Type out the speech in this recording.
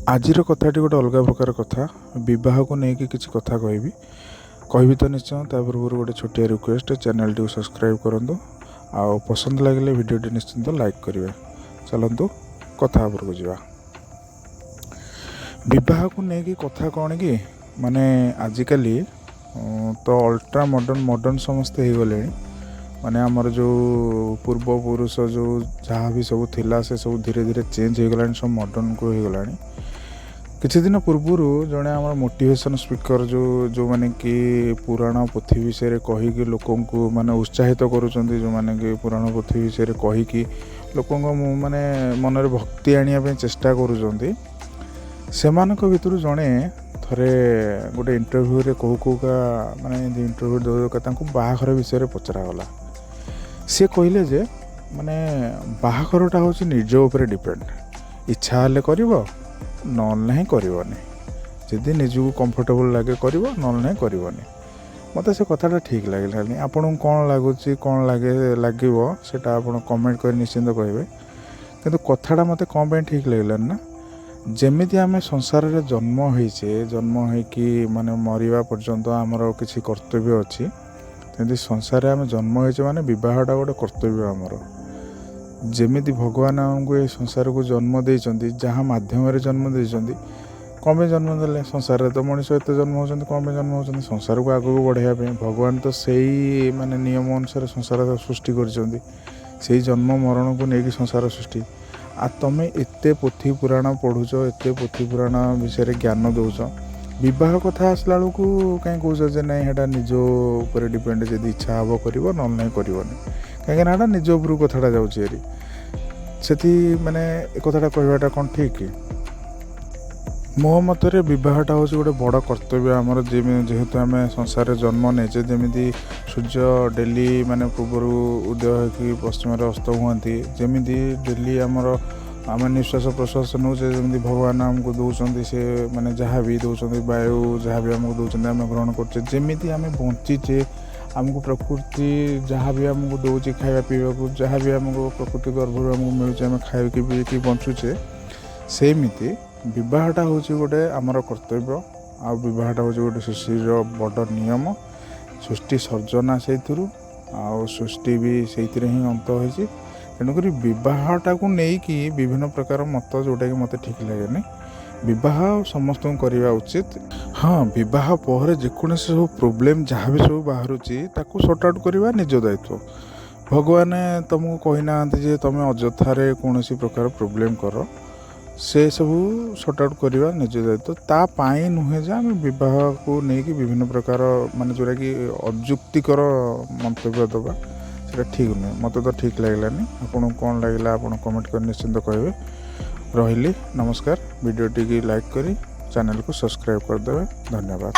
आजिर कथाटी गोटे अलग प्रकार कथा बह को लेकिन किसी कथा कहि तो निश्चय ता पूर्व गोटे छोटिया रिक्वेस्ट चैनल टी सब्सक्राइब करूँ आउ पसंद लगे भिडियो निश्चिंत लाइक करेंगे। चलतु कथा उपरको जा बह को लेकिन कथा कौन कि माने आजिकल तो अल्ट्रा मॉडर्न समस्ते हो गले माने आमर जो पूर्वपुरुष जो जहाँ भी सब थिला से सब धीरे धीरे चेंज हो गला सब मॉडर्न को हो गला। किछि दिन पूर्वर जड़े आम मोटिवेशन स्पीकर जो माने कि पुराण पोथी विषय कहीकि लोक माने उत्साहित करुँच जो माने कि पुराण पोथी विषय कहीकि लोक माने मन में भक्ति आने चेष्टा करुँच से भितर जड़े थरे गोटे इंटरव्यू रे कहूका माने इंटरव्यू दौका बाहाघर विषय पचरागला। सी कहले जे माने बाहाघरटा हूँ निज उपर डिपेंड इच्छा हेल्ले कर ना करनी जदि निजक कंफर्टेबल लगे कर ना करनी। मत से कथाटा ठीक लगे आपन कौन लगुच कौन लगे सेटा आप कमेंट कर निश्चिंत कहे कि कथाटा मत कौन ठीक लगलानी ना जमीती आम संसार रे जन्म होकि माने मरिबा पर्यंत आमर किसी कर्तव्य अच्छी जमी संसार आम जन्म हो माने बहटा गोटे कर्तव्य आमर जमीती भगवान आमको ये संसार को जन्म देइचंती जहाँ माध्यम जन्म देइचंती कौन जन्म देले संसार तो मनीष एत जन्म होती कौन जन्म होती संसार को आगू बढ़ाइबा भगवान तो सही माने नियम अनुसार संसार सृष्टि करछंती से जन्म मरण को लेकिन संसार सृष्टि आ तमें एते पोथी पुराण पढ़ुच एते पोथी पुराण विषय ज्ञान दौच बह कथा आसला बेलू कहीं कौच जे ना यहाँ निज उपर डिपेंड जब इच्छा हम कर ना करनी कहीं निज उपर कथाटा जाऊँगी से माने कथाटा कहवाटा कौन ठीक कि मो मतरे बहटा हूँ गोटे बड़ कर्तव्य आमर जेहेतु आम संसार जन्म नेचे जमी सूर्य डेली माने पूर्व उदय हो पश्चिम अस्त हुआ जमी डेली आमर आम निश्वास प्रश्वास नौचे जमी भगवान आमको दौरान से माने जहाँ भी दौरान वायु जहाँ भी आमको दौरान आम ग्रहण करमी आम बंचीचे आमको प्रकृति जहाँ भी आमको दौर खाया पीवा जहाँ भी आमको प्रकृति गर्भर आमको मिलूँ आम खाई पी बंचुचे सेमती बहटा हूँ गोटे आमर कर्तव्य आ बहटा हूँ गोटे सृष्टिर बड़ नियम सृष्टि सर्जना से सृष्टि भी से ही अंत हो तेणुक बहटा को लेकिन विभिन्न प्रकार मत जोटा कि मत ठीक लगे बह समस्त करवा उचित। हाँ बह पर जेकोसी सब प्रोब्लेम जहाँ भी सब बाहर सर्ट आउट करवा निज दायित्व भगवान तुमको कही ना जे तुम अजथारे कौन प्रकार प्रोब्लेम कर से सब सर्ट आउट करवा निज दायित्व तापाई नुहे जे आम बह को लेकिन विभिन्न प्रकार माने जोटा कि अजुक्तिकर मंतव्य दबा से ठीक नुहे मत तो ठीक लगलानी आपन कौन लगे आप कमेंट कर निश्चिंत कहे रही नमस्कार वीडियो टी लाइक करी चैनल को सब्सक्राइब करदे धन्यवाद।